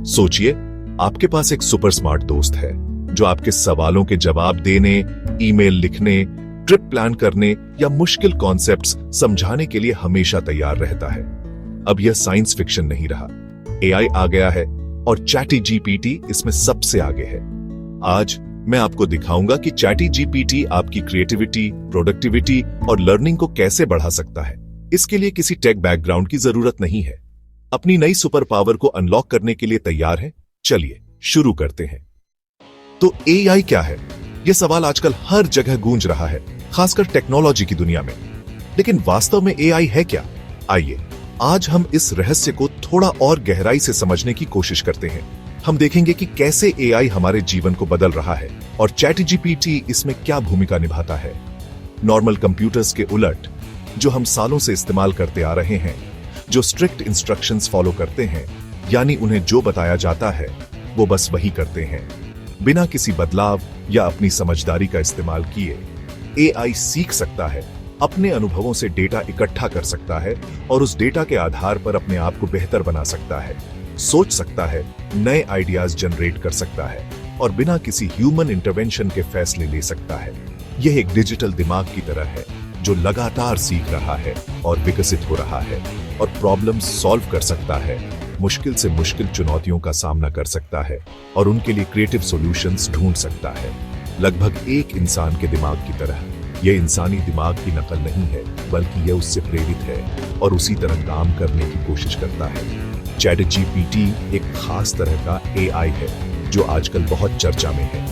सोचिए, आपके पास एक सुपर स्मार्ट दोस्त है जो आपके सवालों के जवाब देने, ईमेल लिखने, ट्रिप प्लान करने या मुश्किल कॉन्सेप्ट्स समझाने के लिए हमेशा तैयार रहता है। अब यह साइंस फिक्शन नहीं रहा, एआई आ गया है और चैटी जीपीटी इसमें सबसे आगे है। आज मैं आपको दिखाऊंगा कि चैटी जीपीटी आपकी क्रिएटिविटी, प्रोडक्टिविटी और लर्निंग को कैसे बढ़ा सकता है। इसके लिए किसी टेक बैकग्राउंड की जरूरत नहीं है। अपनी नई सुपर पावर को अनलॉक करने के लिए तैयार है? चलिए शुरू करते हैं। तो एआई क्या है? यह सवाल आजकल हर जगह गूंज रहा है, खासकर टेक्नोलॉजी की दुनिया में। लेकिन वास्तव में एआई है क्या? आइए आज हम इस रहस्य को थोड़ा और गहराई से समझने की कोशिश करते हैं। हम देखेंगे कि कैसे एआई हमारे जीवन को बदल रहा है और चैट जीपीटी इसमें क्या भूमिका निभाता है। नॉर्मल कंप्यूटर्स के उलट, जो हम सालों से इस्तेमाल करते आ रहे हैं, जो स्ट्रिक्ट इंस्ट्रक्शंस फॉलो करते हैं, यानी उन्हें जो बताया जाता है वो बस वही करते हैं, बिना किसी बदलाव या अपनी समझदारी का इस्तेमाल किए। एआई सीख सकता है, अपने अनुभवों से डेटा इकट्ठा कर सकता है और उस डेटा के आधार पर अपने आप को बेहतर बना सकता है, सोच सकता है, नए आइडियाज जनरेट कर सकता है और बिना किसी ह्यूमन इंटरवेंशन के फैसले ले सकता है। यह एक डिजिटल दिमाग की तरह है जो लगातार सीख रहा है और विकसित हो रहा है और प्रॉब्लम्स सॉल्व कर सकता है, मुश्किल से मुश्किल चुनौतियों का सामना कर सकता है और उनके लिए क्रिएटिव सॉल्यूशंस ढूंढ सकता है। लगभग एक इंसान के दिमाग की तरह। यह इंसानी दिमाग की नकल नहीं है, बल्कि यह उससे प्रेरित है और उसी तरह काम करने की कोशिश करता है। चैट जीपीटी एक खास तरह का एआई है जो आजकल बहुत चर्चा में है।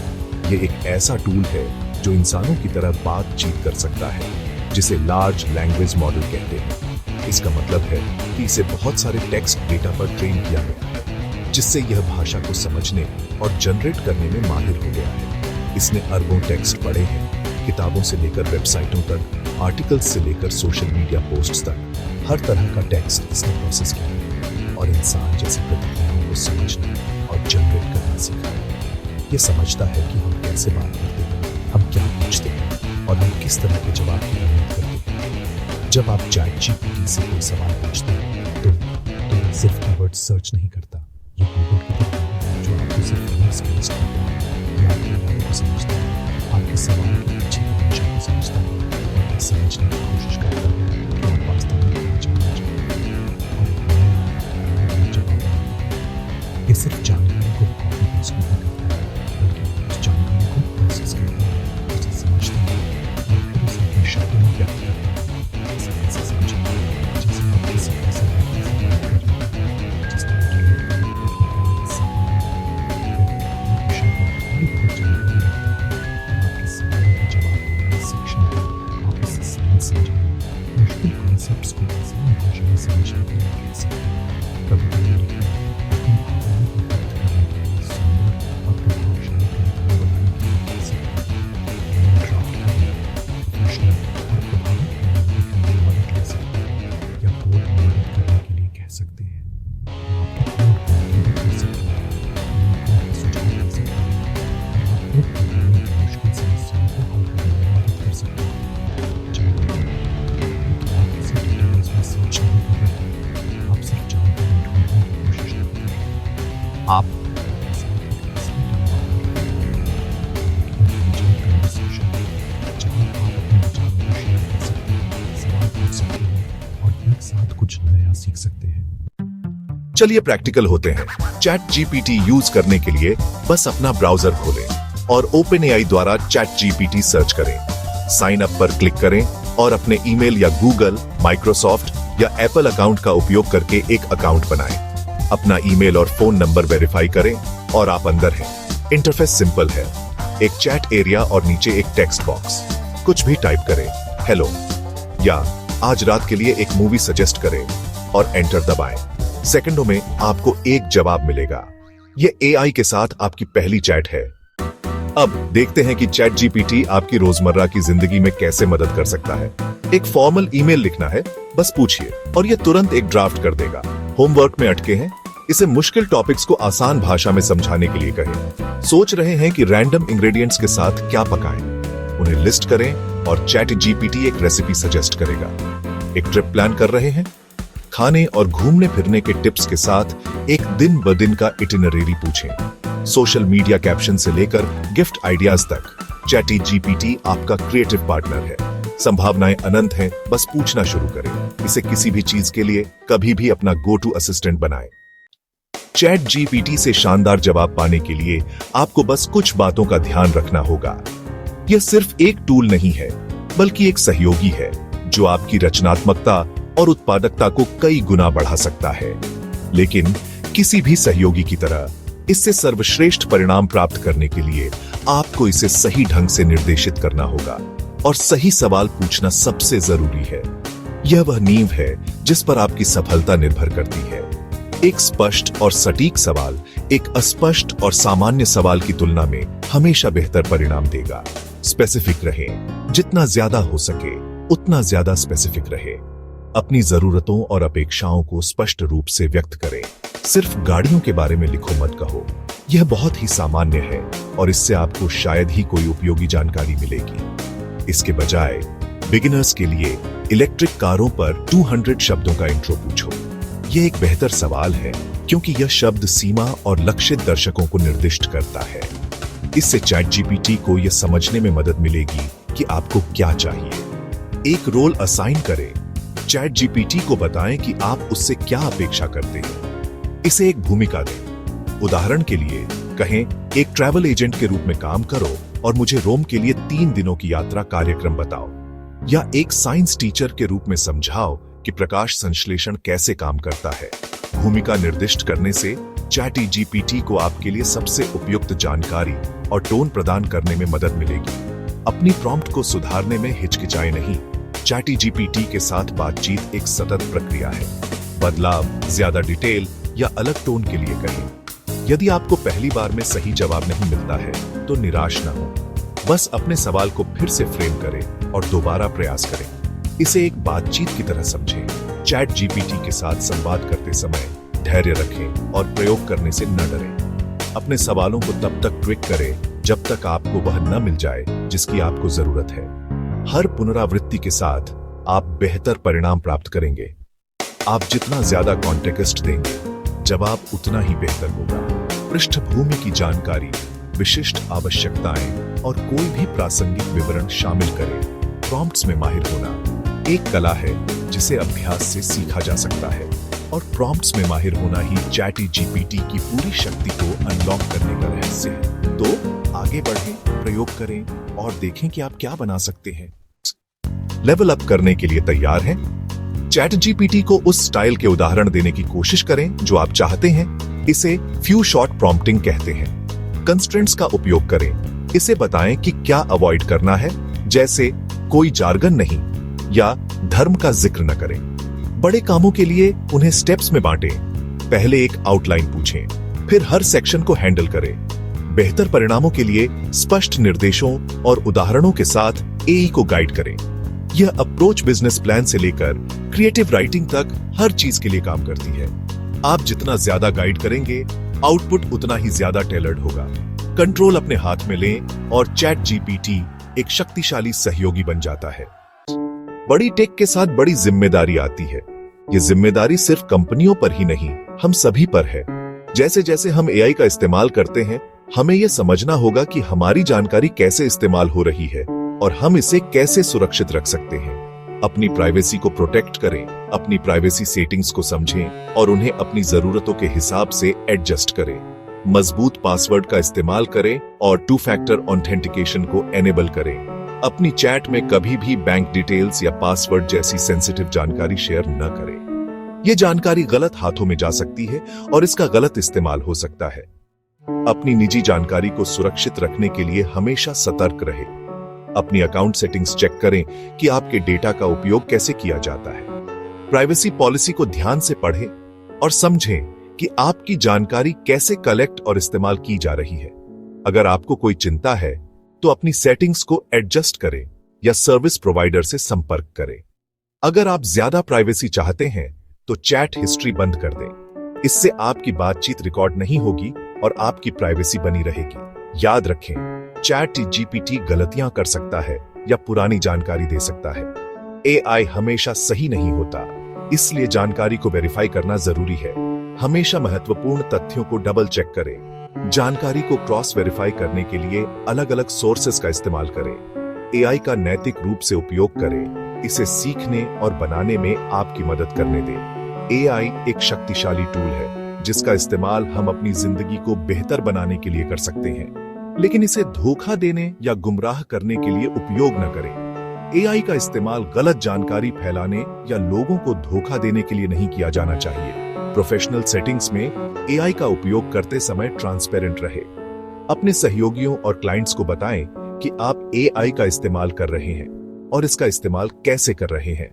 यह एक ऐसा टूल है जो इंसानों की तरह बातचीत कर सकता है, जिसे लार्ज लैंग्वेज मॉडल कहते हैं। इसका मतलब है कि इसे बहुत सारे टेक्स्ट डेटा पर ट्रेन किया गया है, जिससे यह भाषा को समझने और जनरेट करने में माहिर हो गया है। इसने अरबों टेक्स्ट पढ़े हैं, किताबों से लेकर वेबसाइटों तक, आर्टिकल्स से लेकर सोशल मीडिया पोस्ट्स तक, हर तरह का टेक्स्ट इसने प्रोसेस किया है और इंसान जैसी प्रतिक्रियाओं को समझना और जनरेट करना सीखा है। यह समझता है कि हम कैसे बात करते हैं, हम क्या पूछते हैं और हम किस तरह के जवाब की उम्मीद करते हैं। जब आप चैट जीपीटी से कोई सवाल पूछते हैं तो यह सिर्फ कीवर्ड सर्च नहीं करता। ये गूगल की तरह है जो आपको सिर्फ वर्ड्स की लिस्ट करता है। यह आपके इरादे को समझता है, आपके सवाल के पीछे की मंशा को समझता है और यह समझने की कोशिश करता है कि आप वास्तव में क्या जानना चाहते हैं और एक नया जवाब देता है। यह सिर्फ जानकारी को कॉपी पेस्ट नहीं करता है, बल्कि उस जानकारी को प्रोसेस करता है, उसे समझता है और फिर उसे अपने शब्दों में व्यक्त करता है। ऐसे समझें जैसे आप किसी ऐसे व्यक्ति से बात कर रहे हैं जिसका रिलेट करने के विषय पर थोड़ी बहुत जानकारी रखते हैं और आपके सवालों का जवाब देने शिक्षण को आप इससे साइंस समझें, मुश्किल कॉन्सेप्ट्स को आसान भाषा में समझने के लिए कह सकते हैं। कभी-कभी लिखना अपनी भावनाओं को व्यक्त करने के लिए सुंदर और प्रभावशाली कविताएं बनाने के लिए कह सकते हैं। ड्राफ्ट करना प्रोफेशनल और प्रभावी लिखने में मदद ले सकते हैं या कोड में मदद करने के लिए कह सकते हैं। आपके कोड को अपडेट कर सकते हैं, कोड का सुझाव दे सकते हैं और आपको प्रोग्रामिंग की मुश्किल समस्याओं को हल करने में मदद कर सकते हैं। जानकारी आप किसी डेटाबेस में सर्च नहीं कर रहे, आप सिर्फ जानकारी ढूंढने की कोशिश नहीं कर रहे। आप कुछ नया सीख सकते हैं। चलिए प्रैक्टिकल होते हैं। चैट जीपीटी यूज करने के लिए बस अपना ब्राउजर खोलें और ओपनएआई द्वारा चैट जीपीटी सर्च करें। साइन अप पर क्लिक करें और अपने ईमेल या गूगल, माइक्रोसॉफ्ट या एप्पल अकाउंट का उपयोग करके एक अकाउंट बनाएं। अपना ईमेल और फोन नंबर वेरीफाई करें और आप अंदर हैं। इंटरफेस सिंपल है, एक चैट एरिया और नीचे एक टेक्स्ट बॉक्स। कुछ भी टाइप करें, हेलो या आज रात के लिए एक मूवी सजेस्ट करें और एंटर दबाएं। सेकंडों में आपको एक जवाब मिलेगा। यह एआई के साथ आपकी पहली चैट है। अब देखते हैं कि चैट जीपीटी आपकी रोजमर्रा की जिंदगी में कैसे मदद कर सकता है। एक फॉर्मल ईमेल लिखना है, बस पूछिए और यह तुरंत एक ड्राफ्ट कर देगा। होमवर्क में अटके हैं, इसे मुश्किल टॉपिक्स को आसान भाषा में समझाने के लिए कहें। सोच रहे हैं कि रैंडम इंग्रेडिएंट्स के साथ क्या पकाएं, उन्हें लिस्ट करें और चैट जीपीटी एक रेसिपी सजेस्ट करेगा। एक ट्रिप प्लान कर रहे हैं, खाने और घूमने फिरने के टिप्स के साथ एक दिन ब दिन का इटिनरी पूछें। सोशल मीडिया कैप्शन से लेकर गिफ्ट आइडियाज तक चैटी जीपीटी आपका क्रिएटिव पार्टनर है। संभावनाएं अनंत हैं, बस पूछना शुरू करें। इसे किसी भी चीज के लिए कभी भी अपना गो टू असिस्टेंट बनाएं। चैट जीपीटी से शानदार जवाब पाने के लिए आपको बस कुछ बातों का ध्यान रखना होगा। यह सिर्फ एक टूल नहीं है, बल्कि एक सहयोगी है जो आपकी रचनात्मकता और उत्पादकता को कई गुना बढ़ा सकता है। लेकिन किसी भी सहयोगी की तरह इससे सर्वश्रेष्ठ परिणाम प्राप्त करने के लिए आपको इसे सही ढंग से निर्देशित करना होगा और सही सवाल पूछना सबसे जरूरी है। यह वह नींव है जिस पर आपकी सफलता निर्भर करती है। एक स्पष्ट और सटीक सवाल एक अस्पष्ट और सामान्य सवाल की तुलना में हमेशा बेहतर परिणाम देगा। स्पेसिफिक रहें, जितना ज्यादा हो सके उतना ज्यादा स्पेसिफिक रहे। अपनी जरूरतों और अपेक्षाओं को स्पष्ट रूप से व्यक्त करें। सिर्फ गाड़ियों के बारे में लिखो मत कहो, यह बहुत ही सामान्य है और इससे आपको शायद ही कोई उपयोगी जानकारी मिलेगी। इसके बजाय बिगिनर्स के लिए इलेक्ट्रिक कारों पर 200 शब्दों का इंट्रो पूछो। यह एक बेहतर सवाल है क्योंकि यह शब्द सीमा और लक्षित दर्शकों को निर्दिष्ट करता है। इससे चैट जीपीटी को यह समझने में मदद मिलेगी कि आपको क्या चाहिए। एक रोल असाइन करें। चैट जीपीटी को बताएं कि आप उससे क्या अपेक्षा करते हैं। इसे एक भूमिका दें। उदाहरण के लिए कहें, एक ट्रैवल एजेंट के रूप में काम करो और मुझे रोम के लिए 3 दिनों की यात्रा कार्यक्रम बताओ। या एक साइंस टीचर के रूप में समझाओ कि प्रकाश संश्लेषण कैसे काम करता है। भूमिका निर्दिष्ट करने से चैटी जीपीटी को आपके लिए सबसे उपयुक्त जानकारी और टोन प्रदान करने में मदद मिलेगी। अपनी प्रॉम्प्ट को सुधारने में हिचकिचाए नहीं। चैटी जीपीटी के साथ बातचीत एक सतत प्रक्रिया है। बदलाव, ज्यादा डिटेल या अलग टोन के लिए कहें। यदि आपको पहली बार में सही जवाब नहीं मिलता है तो निराश न हो। बस अपने सवाल को फिर से फ्रेम करें और दोबारा प्रयास करें। इसे एक बातचीत की तरह समझें। चैट जीपीटी के साथ संवाद करते समय धैर्य रखें और प्रयोग करने से न डरें। अपने सवालों को तब तक ट्विक करें जब तक आपको वह न मिल जाए जिसकी आपको जरूरत है। हर पुनरावृत्ति के साथ आप बेहतर परिणाम प्राप्त करेंगे। आप जितना ज्यादा कॉन्टेक्स्ट देंगे, जवाब उतना ही बेहतर होगा। पृष्ठभूमि की जानकारी, विशिष्ट आवश्यकताएं और कोई भी प्रासंगिक विवरण शामिल करें। प्रॉम्प्ट्स में माहिर होना एक कला है जिसे अभ्यास से सीखा जा सकता है और प्रॉम्प्ट्स में माहिर होना ही चैटी जीपीटी की पूरी शक्ति को अनलॉक करने का रहस्य है। तो आगे बढ़ें, प्रयोग करें और देखें कि आप क्या बना सकते हैं। लेवल अप करने के लिए तैयार हैं? चैट जीपीटी को उस स्टाइल के उदाहरण देने की कोशिश करें जो आप चाहते हैं। इसे फ्यू शॉट प्रॉम्प्टिंग कहते हैं। कंस्ट्रेंट्स का उपयोग करें। इसे बताएं कि क्या अवॉइड करना है, जैसे कोई जार्गन नहीं या धर्म का जिक्र न करें। बड़े कामों के लिए उन्हें स्टेप्स में बांटें। पहले एक आउटलाइन पूछें, फिर हर सेक्शन को हैंडल करें। बेहतर परिणामों के लिए स्पष्ट निर्देशों और उदाहरणों के साथ एई को गाइड करें। यह अप्रोच बिजनेस प्लान से लेकर क्रिएटिव राइटिंग तक हर चीज के लिए काम करती है। आप जितना ज्यादा गाइड करेंगे, आउटपुट उतना ही ज्यादा टेलर्ड होगा। कंट्रोल अपने हाथ में लें और चैट जीपीटी एक शक्तिशाली सहयोगी बन जाता है। बड़ी टेक के साथ बड़ी जिम्मेदारी आती है। ये जिम्मेदारी सिर्फ कंपनियों पर ही नहीं, हम सभी पर है। जैसे जैसे हम एआई का इस्तेमाल करते हैं, हमें यह समझना होगा कि हमारी जानकारी कैसे इस्तेमाल हो रही है और हम इसे कैसे सुरक्षित रख सकते हैं। अपनी प्राइवेसी को प्रोटेक्ट करें, अपनी प्राइवेसी सेटिंग्स को समझें और उन्हें अपनी जरूरतों के हिसाब से एडजस्ट करें। मजबूत पासवर्ड का इस्तेमाल करें और 2 फैक्टर ऑथेंटिकेशन को एनेबल करें। अपनी चैट में कभी भी बैंक डिटेल्स या पासवर्ड जैसी सेंसिटिव जानकारी शेयर न करें। यह जानकारी गलत हाथों में जा सकती है और इसका गलत इस्तेमाल हो सकता है। अपनी निजी जानकारी को सुरक्षित रखने के लिए हमेशा सतर्क रहें। अपनी अकाउंट सेटिंग्स चेक करें कि आपके डेटा का उपयोग कैसे किया जाता है। प्राइवेसी पॉलिसी को ध्यान से पढ़ें और समझें कि आपकी जानकारी कैसे कलेक्ट और इस्तेमाल की जा रही है। अगर आपको कोई चिंता है तो अपनी सेटिंग्स को एडजस्ट करें या सर्विस प्रोवाइडर से संपर्क करें। अगर आप ज्यादा प्राइवेसी चाहते हैं तो चैट हिस्ट्री बंद कर दें। इससे आपकी बातचीत रिकॉर्ड नहीं होगी और आपकी प्राइवेसी बनी रहेगी। याद रखें, चैट जीपीटी गलतियां कर सकता है या पुरानी जानकारी दे सकता है। एआई हमेशा सही नहीं होता। इसलिए जानकारी को वेरीफाई करना जरूरी है। हमेशा महत्वपूर्ण तथ्यों को डबल चेक करें। जानकारी को क्रॉस वेरीफाई करने के लिए अलग अलग सोर्सेस का इस्तेमाल करें। एआई का नैतिक रूप से उपयोग करें, इसे सीखने और बनाने में आपकी मदद करने दें। एआई एक शक्तिशाली टूल है जिसका इस्तेमाल हम अपनी जिंदगी को बेहतर बनाने के लिए कर सकते हैं, लेकिन इसे धोखा देने या गुमराह करने के लिए उपयोग न करें। एआई का इस्तेमाल गलत जानकारी फैलाने या लोगों को धोखा देने के लिए नहीं किया जाना चाहिए। प्रोफेशनल सेटिंग्स में एआई का उपयोग करते समय ट्रांसपेरेंट रहे। अपने सहयोगियों और क्लाइंट्स को बताएं कि आप एआई का इस्तेमाल कर रहे हैं और इसका इस्तेमाल कैसे कर रहे हैं।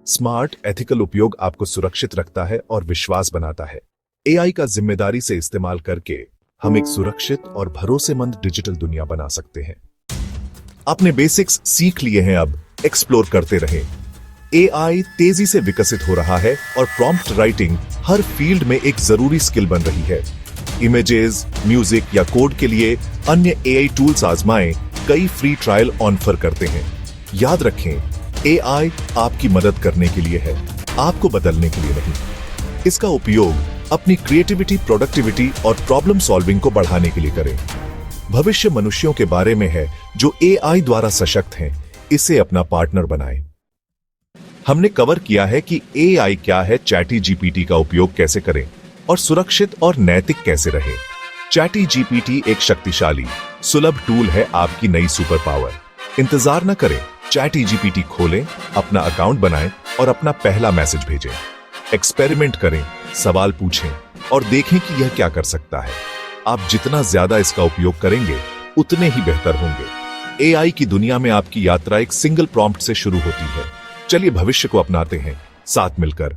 स्मार्ट एथिकल उपयोग आपको सुरक्षित रखता है और विश्वास बनाता है। एआई का जिम्मेदारी से इस्तेमाल करके हम एक सुरक्षित और भरोसेमंद डिजिटल दुनिया बना सकते हैं। आपने बेसिक्स सीख लिए हैं, अब एक्सप्लोर करते रहें। एआई तेजी से विकसित हो रहा है और प्रॉम्प्ट राइटिंग हर फील्ड में एक जरूरी स्किल बन रही है। इमेजेस, म्यूजिक या कोड के लिए अन्य एआई टूल्स आजमाएं, कई फ्री ट्रायल ऑफर करते हैं। याद रखें, एआई आपकी मदद करने के लिए है, आपको बदलने के लिए नहीं। इसका उपयोग अपनी क्रिएटिविटी, प्रोडक्टिविटी और प्रॉब्लम सॉल्विंग को बढ़ाने के लिए करें। भविष्य मनुष्यों के बारे में है जो एआई द्वारा सशक्त हैं। इसे अपना पार्टनर बनाएं। हमने कवर किया है कि एआई क्या है, चैटी जीपीटी का उपयोग कैसे करें और सुरक्षित और नैतिक कैसे रहे। चैटी जीपीटी एक शक्तिशाली, सुलभ टूल है, आपकी नई सुपर पावर। इंतजार न करें, चैटी जीपीटी खोलें, अपना अकाउंट बनाएं और अपना पहला मैसेज भेजें। एक्सपेरिमेंट करें, सवाल पूछें और देखें कि यह क्या कर सकता है। आप जितना ज्यादा इसका उपयोग करेंगे उतने ही बेहतर होंगे। एआई की दुनिया में आपकी यात्रा एक सिंगल प्रॉम्प्ट से शुरू होती है। चलिए भविष्य को अपनाते हैं साथ मिलकर।